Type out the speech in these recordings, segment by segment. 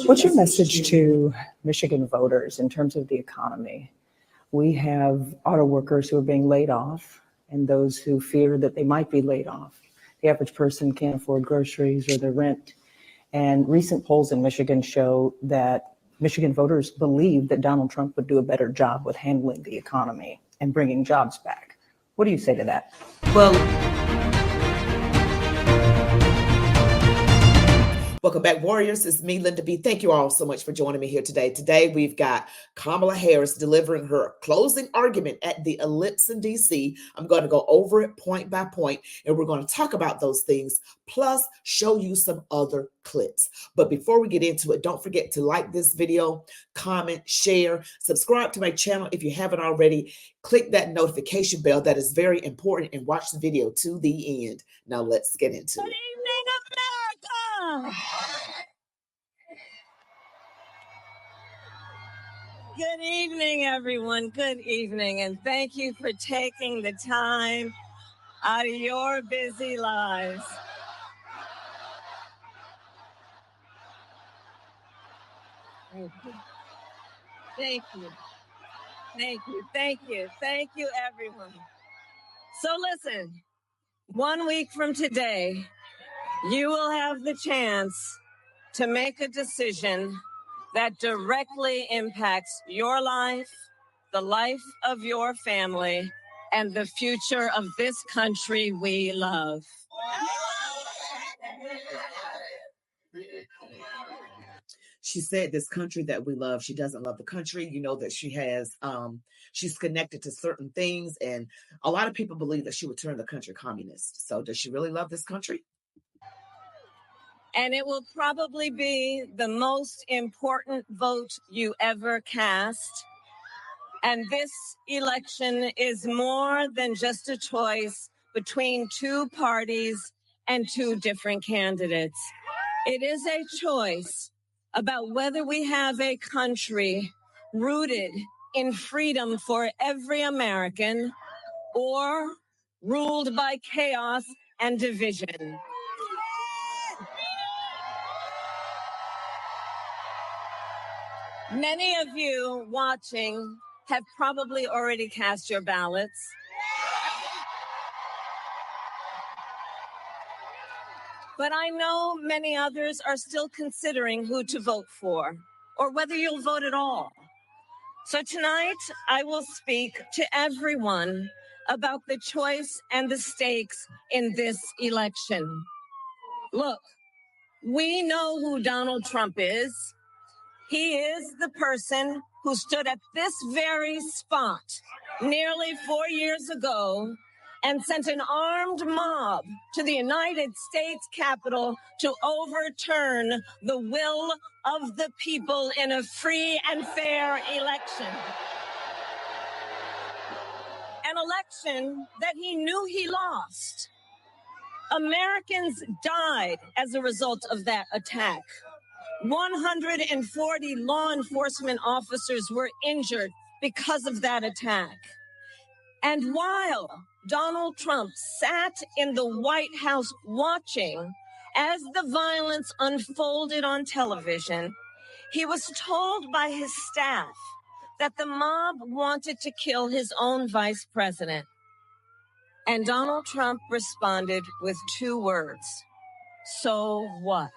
What's your message to Michigan voters in terms of the economy? We have auto workers who are being laid off and those who fear that they might be laid off. The average person can't afford groceries or their rent. And recent polls in Michigan show that Michigan voters believe that Donald Trump would do a better job with handling the economy and bringing jobs back. What do you say to that? Well, welcome back, Warriors. It's me, Linda B. Thank you all so much for joining me here today. Today, we've got Kamala Harris delivering her closing argument at the Ellipse in D.C. I'm going to go over it point by point, and we're going to talk about those things, plus show you some other clips. But before we get into it, don't forget to like this video, comment, share, subscribe to my channel if you haven't already. Click that notification bell. That is very important, and watch the video to the end. Now, let's get into it. Good evening, America! Good evening, everyone. Good evening, and thank you for taking the time out of your busy lives. Thank you. Thank you. Thank you. Thank you. Thank you, everyone. So listen, 1 week from today, you will have the chance to make a decision that directly impacts your life, the life of your family, and the future of this country we love. She said this country that we love. She doesn't love the country. You know that she has, she's connected to certain things. And a lot of people believe that she would turn the country communist. So does she really love this country? And it will probably be the most important vote you ever cast. And this election is more than just a choice between two parties and two different candidates. It is a choice about whether we have a country rooted in freedom for every American or ruled by chaos and division. Many of you watching have probably already cast your ballots. But I know many others are still considering who to vote for, or whether you'll vote at all. So tonight, I will speak to everyone about the choice and the stakes in this election. Look, we know who Donald Trump is. He is the person who stood at this very spot nearly 4 years ago and sent an armed mob to the United States Capitol to overturn the will of the people in a free and fair election. An election that he knew he lost. Americans died as a result of that attack. 140 law enforcement officers were injured because of that attack. And while Donald Trump sat in the White House watching as the violence unfolded on television, he was told by his staff that the mob wanted to kill his own vice president. And Donald Trump responded with 2 words: so what?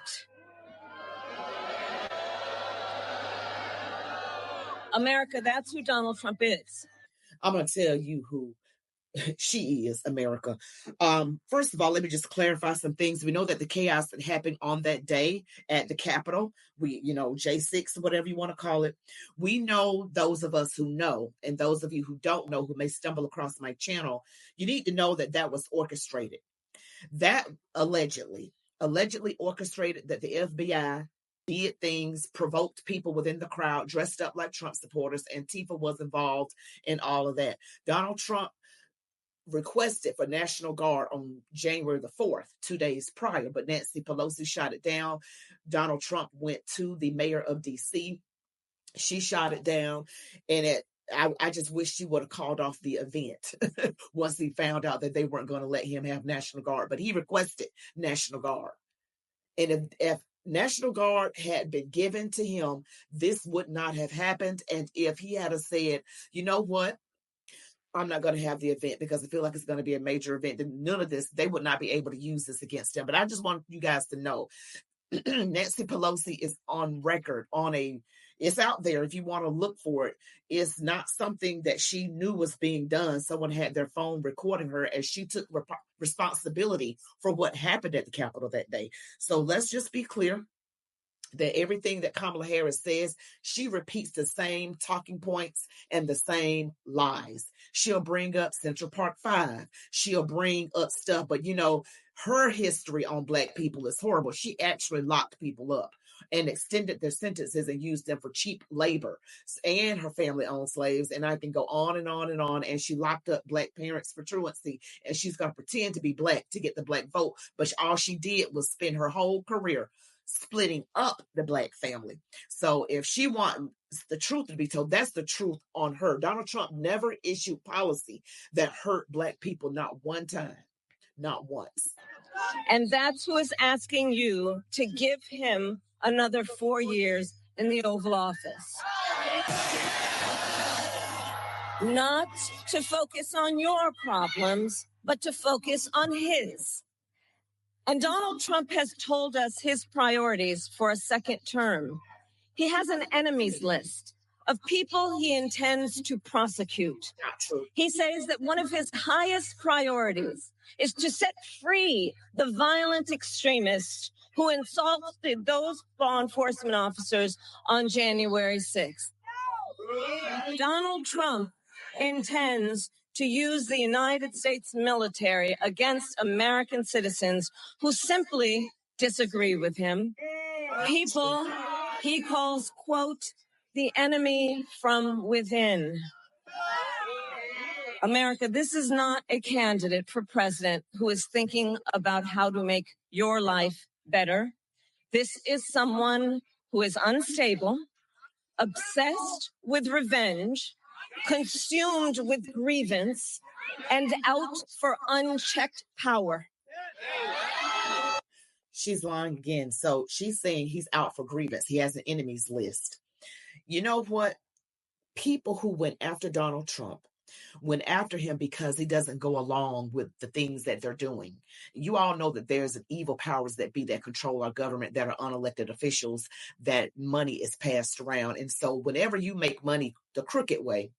America, that's who Donald Trump is. I'm going to tell you who she is, America. First of all, let me just clarify some things. We know that the chaos that happened on that day at the Capitol, J6, whatever you want to call it. We know, those of us who know, and those of you who don't know, who may stumble across my channel, you need to know that that was orchestrated. That allegedly orchestrated, that the FBI did things, provoked people within the crowd, dressed up like Trump supporters. Antifa was involved in all of that. Donald Trump requested for National Guard on January the 4th, 2 days prior, but Nancy Pelosi shot it down. Donald Trump went to the mayor of D.C. She shot it down, and I just wish she would have called off the event once he found out that they weren't going to let him have National Guard, but he requested National Guard. And if National Guard had been given to him, this would not have happened. And if he had said, you know what, I'm not going to have the event because I feel like it's going to be a major event, then none of this, they would not be able to use this against him. But I just want you guys to know, Nancy Pelosi is on record it's out there if you want to look for it. It's not something that she knew was being done. Someone had their phone recording her as she took responsibility for what happened at the Capitol that day. So let's just be clear that everything that Kamala Harris says, she repeats the same talking points and the same lies. She'll bring up Central Park 5. She'll bring up stuff, but her history on Black people is horrible. She actually locked people up and extended their sentences and used them for cheap labor, and her family owned slaves. And I can go on and on and on. And she locked up Black parents for truancy, and she's going to pretend to be Black to get the Black vote. But all she did was spend her whole career splitting up the Black family. So if she wants the truth to be told, that's the truth on her. Donald Trump never issued policy that hurt Black people, not one time, not once. And that's who is asking you to give him another 4 years in the Oval Office. Not to focus on your problems, but to focus on his. And Donald Trump has told us his priorities for a second term. He has an enemies list of people he intends to prosecute. He says that one of his highest priorities is to set free the violent extremists who insulted those law enforcement officers on January 6th. Donald Trump intends to use the United States military against American citizens who simply disagree with him. People he calls, quote, the enemy from within. America, this is not a candidate for president who is thinking about how to make your life better. This is someone who is unstable, obsessed with revenge, consumed with grievance, and out for unchecked power. She's lying again. So she's saying he's out for grievance. He has an enemies list. You know what? People who went after Donald Trump went after him because he doesn't go along with the things that they're doing. You all know that there's an evil powers that be that control our government, that are unelected officials, that money is passed around. And so whenever you make money the crooked way,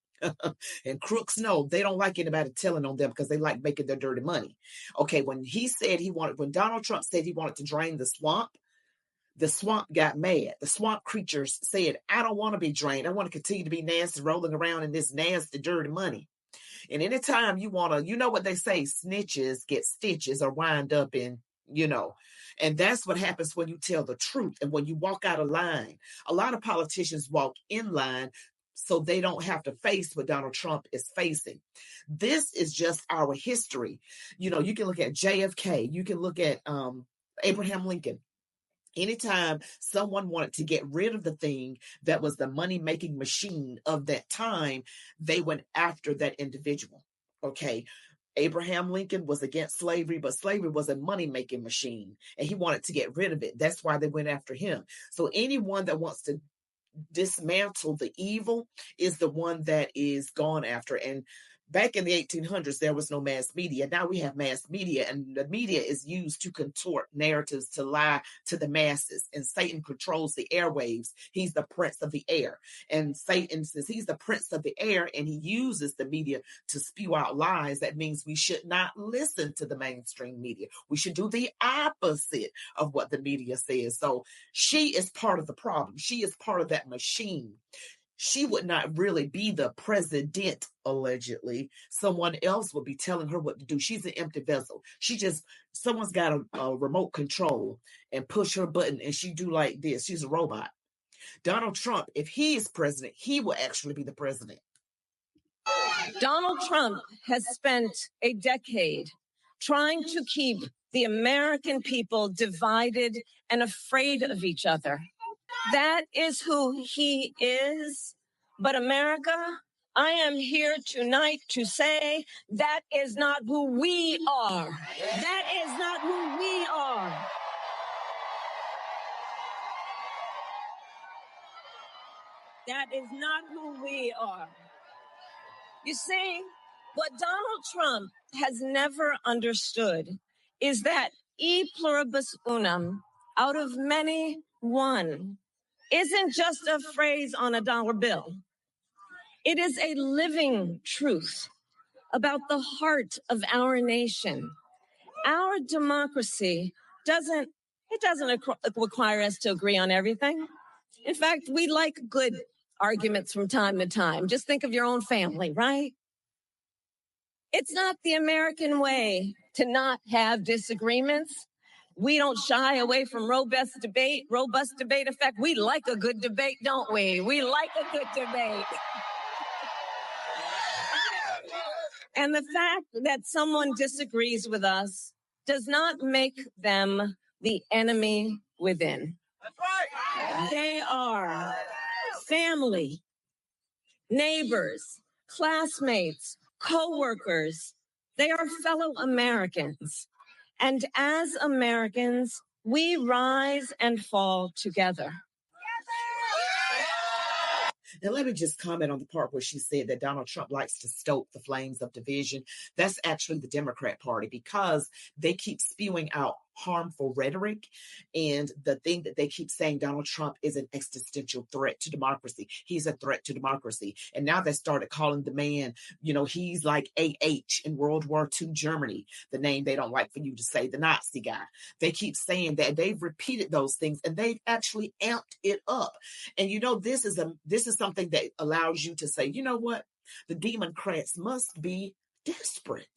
and crooks know they don't like anybody telling on them because they like making their dirty money. Okay, when Donald Trump said he wanted to drain the swamp got mad. The swamp creatures said, I don't want to be drained. I want to continue to be nasty, rolling around in this nasty, dirty money. And anytime you want to, you know what they say, snitches get stitches or wind up in, and that's what happens when you tell the truth and when you walk out of line. A lot of politicians walk in line so they don't have to face what Donald Trump is facing. This is just our history. You can look at JFK. You can look at Abraham Lincoln. Anytime someone wanted to get rid of the thing that was the money-making machine of that time, they went after that individual. Okay. Abraham Lincoln was against slavery, but slavery was a money-making machine, and he wanted to get rid of it. That's why they went after him. So anyone that wants to dismantle the evil is the one that is gone after. And back in the 1800s, there was no mass media. Now we have mass media, and the media is used to contort narratives, to lie to the masses. And Satan controls the airwaves. He's the prince of the air. And Satan, since he's the prince of the air and he uses the media to spew out lies, that means we should not listen to the mainstream media. We should do the opposite of what the media says. So she is part of the problem. She is part of that machine. She would not really be the president, allegedly. Someone else would be telling her what to do. She's an empty vessel. Someone's got a remote control and push her button and she do like this. She's a robot. Donald Trump, if he is president, he will actually be the president. Donald Trump has spent a decade trying to keep the American people divided and afraid of each other. That is who he is. But America, I am here tonight to say that is not who we are. That is not who we are. That is not who we are. You see, what Donald Trump has never understood is that e pluribus unum, out of many, one, isn't just a phrase on a dollar bill. It is a living truth about the heart of our nation. Our democracy doesn't require us to agree on everything. In fact, we like good arguments from time to time. Just think of your own family, right? It's not the American way to not have disagreements. We don't shy away from robust debate. In fact, we like a good debate, don't we? We like a good debate. And the fact that someone disagrees with us does not make them the enemy within. That's right. They are family, neighbors, classmates, co-workers. They are fellow Americans. And as Americans, we rise and fall together. And let me just comment on the part where she said that Donald Trump likes to stoke the flames of division. That's actually the Democrat Party, because they keep spewing out harmful rhetoric. And the thing that they keep saying, Donald Trump is an existential threat to democracy. He's a threat to democracy. And now they started calling the man, he's like AH in World War II Germany, the name they don't like for you to say, the Nazi guy. They keep saying that. They've repeated those things, and they've actually amped it up. And this is something that allows you to say, you know what? The Democrats must be desperate.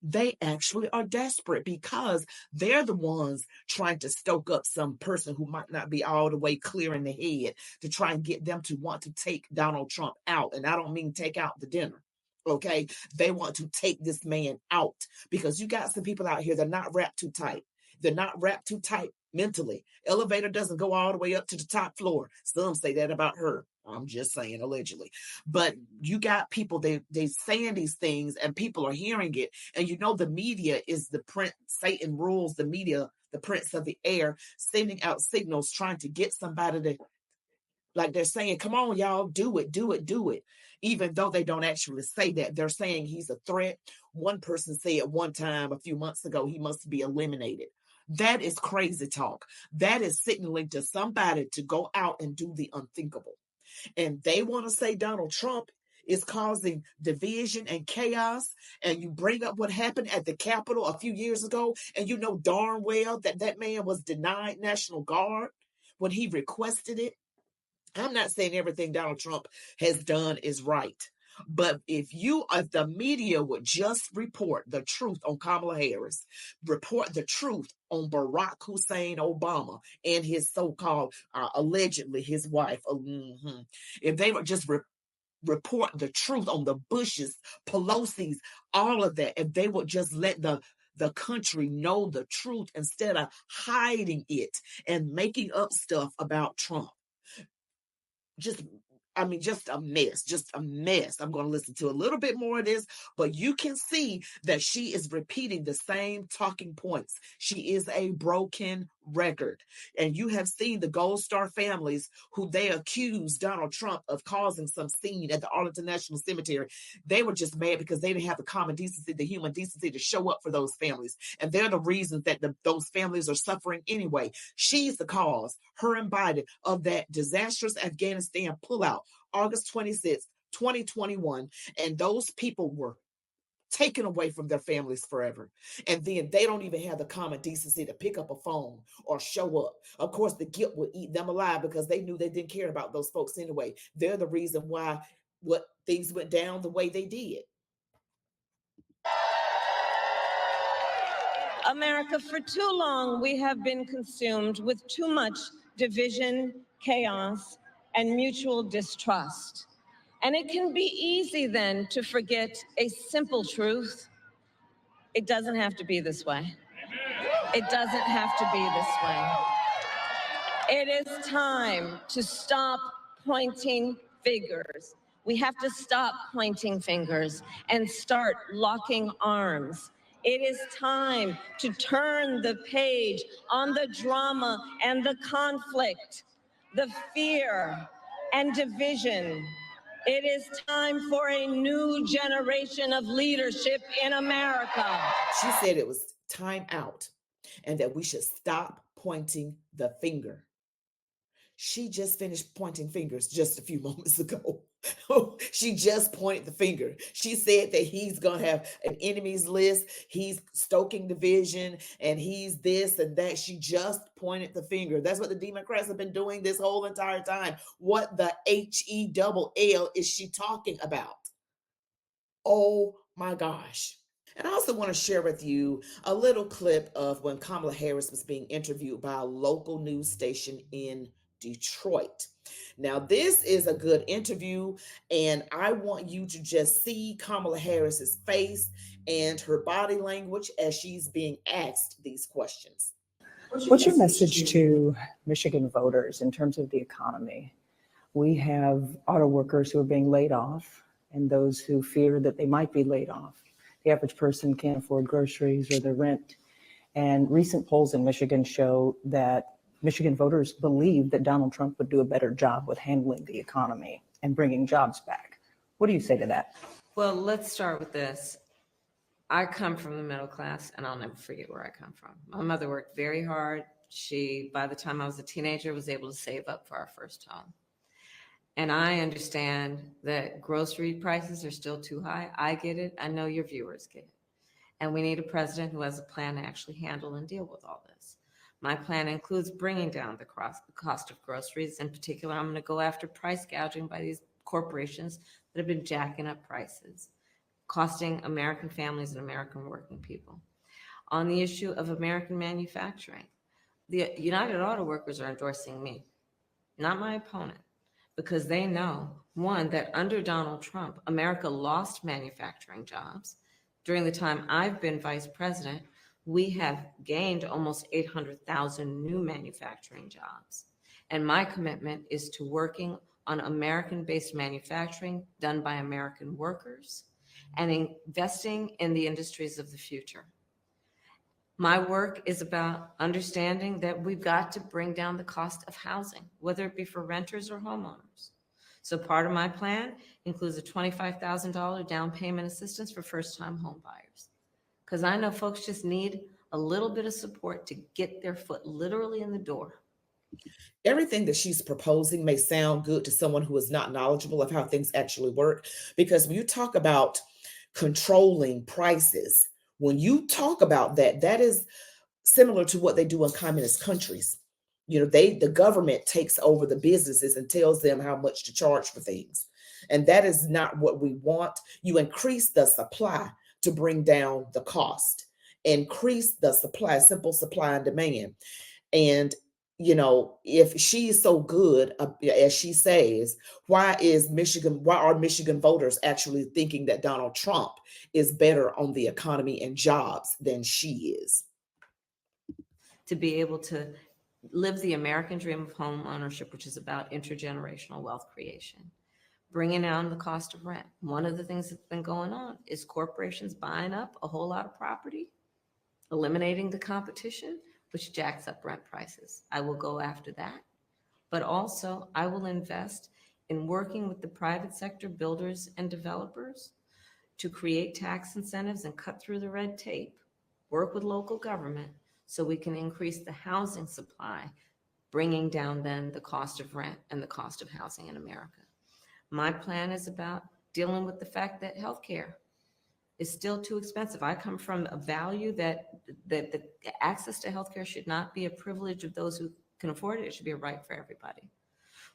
They actually are desperate, because they're the ones trying to stoke up some person who might not be all the way clear in the head to try and get them to want to take Donald Trump out. And I don't mean take out the dinner. Okay. They want to take this man out, because you got some people out here that are not wrapped too tight. They're not wrapped too tight mentally. Elevator doesn't go all the way up to the top floor. Some say that about her. I'm just saying, allegedly. But you got people, they saying these things, and people are hearing it. And the media is the prince. Satan rules the media, the prince of the air, sending out signals, trying to get somebody to, like they're saying, come on, y'all, do it, do it, do it. Even though they don't actually say that, they're saying he's a threat. One person said one time a few months ago, he must be eliminated. That is crazy talk. That is signaling to somebody to go out and do the unthinkable. And they want to say Donald Trump is causing division and chaos. And you bring up what happened at the Capitol a few years ago, and you know darn well that man was denied National Guard when he requested it. I'm not saying everything Donald Trump has done is right. But if the media would just report the truth on Kamala Harris, report the truth on Barack Hussein Obama and his so-called, allegedly his wife, if they would just report the truth on the Bushes, Pelosi's, all of that, if they would just let the country know the truth instead of hiding it and making up stuff about Trump. Just a mess. I'm going to listen to a little bit more of this, but you can see that she is repeating the same talking points. She is a broken record. And you have seen the Gold Star families who they accused Donald Trump of causing some scene at the Arlington National Cemetery. They were just mad because they didn't have the common decency, the human decency to show up for those families. And they're the reasons that those families are suffering anyway. She's the cause, her and Biden, of that disastrous Afghanistan pullout, August 26th, 2021. And those people were taken away from their families forever. And then they don't even have the common decency to pick up a phone or show up. Of course, the guilt would eat them alive because they knew they didn't care about those folks anyway. They're the reason why things went down the way they did. America, for too long, we have been consumed with too much division, chaos, and mutual distrust. And it can be easy then to forget a simple truth. It doesn't have to be this way. It doesn't have to be this way. It is time to stop pointing fingers. We have to stop pointing fingers and start locking arms. It is time to turn the page on the drama and the conflict, the fear and division. It is time for a new generation of leadership in America. She said it was time out and that we should stop pointing the finger. She just finished pointing fingers just a few moments ago. She just pointed the finger. She said that he's going to have an enemies list. He's stoking division and he's this and that. She just pointed the finger. That's what the Democrats have been doing this whole entire time. What the HELL is she talking about? Oh my gosh. And I also want to share with you a little clip of when Kamala Harris was being interviewed by a local news station in Detroit. Now, this is a good interview, and I want you to just see Kamala Harris's face and her body language as she's being asked these questions. What's your message to Michigan voters in terms of the economy? We have auto workers who are being laid off and those who fear that they might be laid off. The average person can't afford groceries or their rent. And recent polls in Michigan show that Michigan voters believe that Donald Trump would do a better job with handling the economy and bringing jobs back. What do you say to that? Well, let's start with this. I come from the middle class, and I'll never forget where I come from. My mother worked very hard. She, by the time I was a teenager, was able to save up for our first home. And I understand that grocery prices are still too high. I get it. I know your viewers get it. And we need a president who has a plan to actually handle and deal with all this. My plan includes bringing down the cost of groceries. In particular, I'm going to go after price gouging by these corporations that have been jacking up prices, costing American families and American working people. On the issue of American manufacturing, the United Auto Workers are endorsing me, not my opponent, because they know, one, that under Donald Trump, America lost manufacturing jobs. During the time I've been vice president, we have gained almost 800,000 new manufacturing jobs. And my commitment is to working on American-based manufacturing done by American workers and investing in the industries of the future. My work is about understanding that we've got to bring down the cost of housing, whether it be for renters or homeowners. So part of my plan includes a $25,000 down payment assistance for first-time home buyers. Because I know folks just need a little bit of support to get their foot literally in the door. Everything that she's proposing may sound good to someone who is not knowledgeable of how things actually work, because when you talk about controlling prices, when you talk about that, that is similar to what they do in communist countries. You know, the government takes over the businesses and tells them how much to charge for things. And that is not what we want. You increase the supply to bring down the cost. Increase the supply, simple supply and demand. And you know, if she's so good, as she says, why are Michigan voters actually thinking that Donald Trump is better on the economy and jobs than she is? To be able to live the American dream of home ownership, which is about intergenerational wealth creation, bringing down the cost of rent. One of the things that's been going on is corporations buying up a whole lot of property, eliminating the competition, which jacks up rent prices. I will go after that. But also, I will invest in working with the private sector builders and developers to create tax incentives and cut through the red tape, work with local government so we can increase the housing supply, bringing down then the cost of rent and the cost of housing in America. My plan is about dealing with the fact that healthcare is still too expensive. I come from a value that the access to healthcare should not be a privilege of those who can afford it. It should be a right for everybody,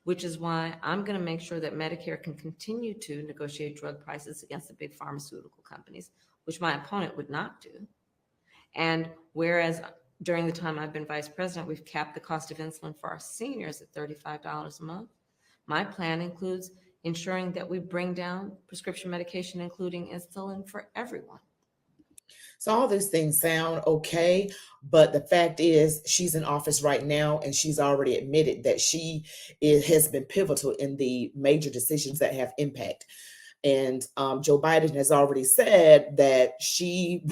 which is why I'm going to make sure that Medicare can continue to negotiate drug prices against the big pharmaceutical companies, which my opponent would not do. And whereas during the time I've been vice president, we've capped the cost of insulin for our seniors at $35 a month. My plan includes ensuring that we bring down prescription medication, including insulin, for everyone. So all these things sound okay, but the fact is she's in office right now and she's already admitted that has been pivotal in the major decisions that have impact. And Joe Biden has already said that he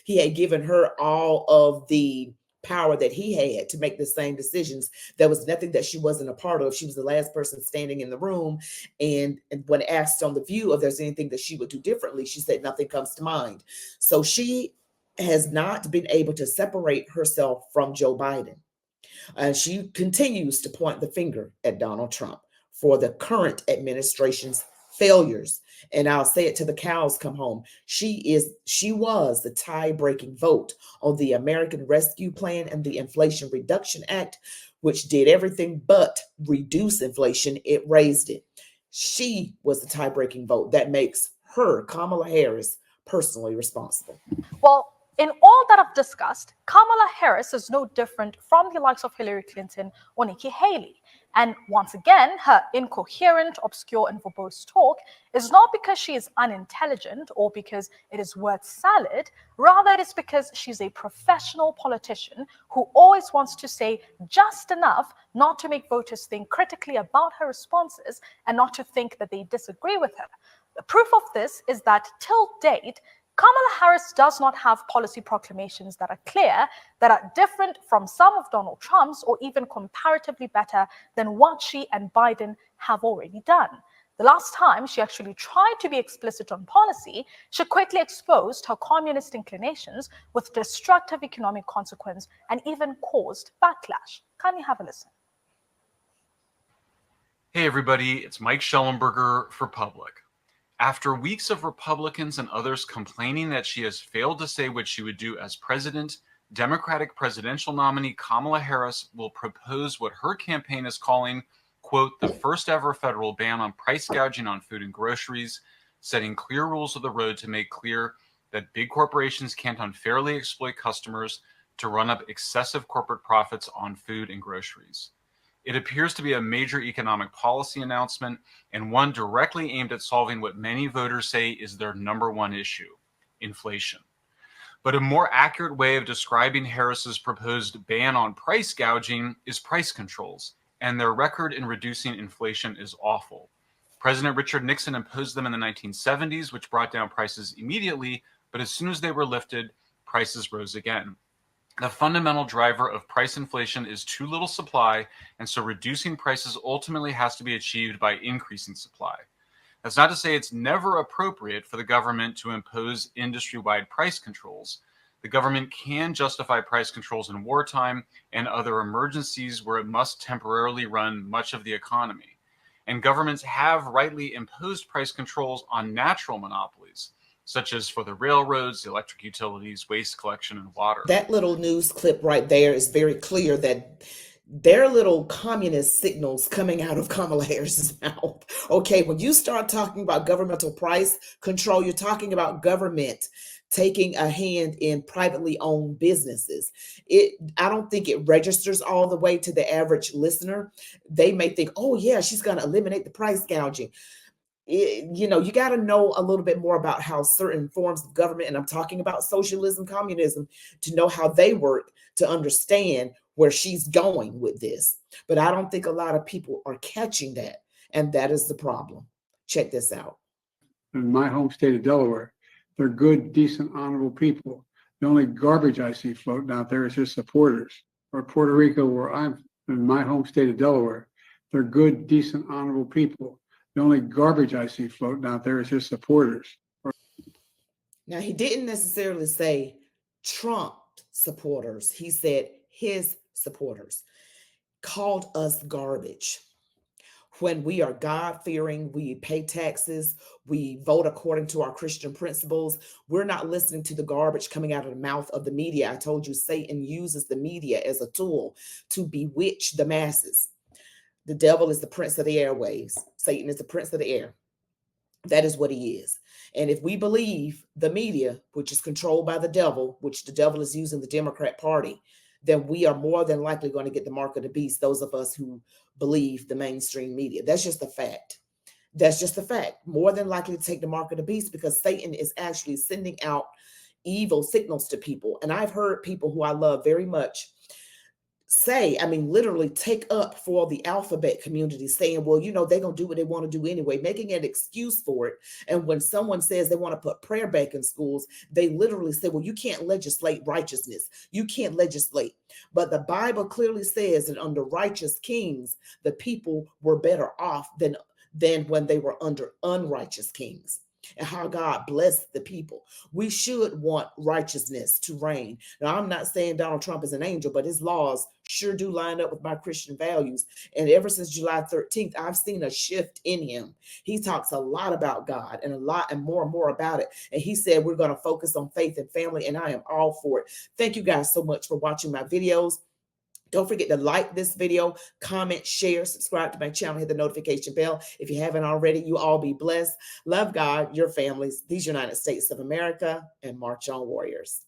had given her all of the power that he had to make the same decisions. There was nothing that she wasn't a part of. She was the last person standing in the room. And when asked on The View if there's anything that she would do differently, she said nothing comes to mind. So she has not been able to separate herself from Joe Biden. And she continues to point the finger at Donald Trump for the current administration's failures. And I'll say it till the cows come home. She was the tie-breaking vote on the American Rescue Plan and the Inflation Reduction Act, which did everything but reduce inflation. It raised it. She was the tie-breaking vote that makes her, Kamala Harris, personally responsible. Well, in all that I've discussed, Kamala Harris is no different from the likes of Hillary Clinton or Nikki Haley. And once again, her incoherent, obscure, and verbose talk is not because she is unintelligent or because it is word salad. Rather, it is because she's a professional politician who always wants to say just enough not to make voters think critically about her responses and not to think that they disagree with her. The proof of this is that till date, Kamala Harris does not have policy proclamations that are clear, that are different from some of Donald Trump's, or even comparatively better than what she and Biden have already done. The last time she actually tried to be explicit on policy, she quickly exposed her communist inclinations with destructive economic consequence and even caused backlash. Kindly have a listen. Hey everybody, it's Mike Schellenberger for Public. After weeks of Republicans and others complaining that she has failed to say what she would do as president, Democratic presidential nominee Kamala Harris will propose what her campaign is calling, quote, the first ever federal ban on price gouging on food and groceries, setting clear rules of the road to make clear that big corporations can't unfairly exploit customers to run up excessive corporate profits on food and groceries. It appears to be a major economic policy announcement and one directly aimed at solving what many voters say is their number one issue, inflation. But a more accurate way of describing Harris's proposed ban on price gouging is price controls, and their record in reducing inflation is awful. President Richard Nixon imposed them in the 1970s, which brought down prices immediately, but as soon as they were lifted, prices rose again. The fundamental driver of price inflation is too little supply, and so reducing prices ultimately has to be achieved by increasing supply. That's not to say it's never appropriate for the government to impose industry-wide price controls. The government can justify price controls in wartime and other emergencies where it must temporarily run much of the economy. And governments have rightly imposed price controls on natural monopolies, such as for the railroads, the electric utilities, waste collection, and water. That little news clip right there is very clear that there are little communist signals coming out of Kamala Harris's mouth. Okay, when you start talking about governmental price control, you're talking about government taking a hand in privately owned businesses. I don't think it registers all the way to the average listener. They may think, oh yeah, she's going to eliminate the price gouging. You got to know a little bit more about how certain forms of government, and I'm talking about socialism, communism, to know how they work, to understand where she's going with this. But I don't think a lot of people are catching that. And that is the problem. Check this out. In my home state of Delaware, they're good, decent, honorable people. The only garbage I see floating out there is just supporters. Or Puerto Rico, where I'm in my home state of Delaware, they're good, decent, honorable people. The only garbage I see floating out there is his supporters. Now, he didn't necessarily say Trump supporters. He said his supporters. Called us garbage. When we are God-fearing, we pay taxes, we vote according to our Christian principles, we're not listening to the garbage coming out of the mouth of the media. I told you Satan uses the media as a tool to bewitch the masses. The devil is the prince of the airwaves. Satan is the prince of the air. That is what he is. And if we believe the media, which is controlled by the devil, which the devil is using the Democrat Party, then we are more than likely going to get the mark of the beast, those of us who believe the mainstream media. That's just a fact. That's just a fact. More than likely to take the mark of the beast, because Satan is actually sending out evil signals to people. And I've heard people who I love very much say, I mean, literally take up for the alphabet community, saying, well, you know, they're going to do what they want to do anyway, making an excuse for it. And when someone says they want to put prayer back in schools, they literally say, well, you can't legislate righteousness. You can't legislate. But the Bible clearly says that under righteous kings, the people were better off than when they were under unrighteous kings, and how God blessed the people. We should want righteousness to reign. Now, I'm not saying Donald Trump is an angel, but his laws sure do line up with my Christian values. And ever since July 13th, I've seen a shift in him. He talks a lot about God and a lot and more about it. And he said, we're going to focus on faith and family, and I am all for it. Thank you guys so much for watching my videos. Don't forget to like this video, comment, share, subscribe to my channel, hit the notification bell. If you haven't already, you all be blessed. Love God, your families, these United States of America, and march on, warriors.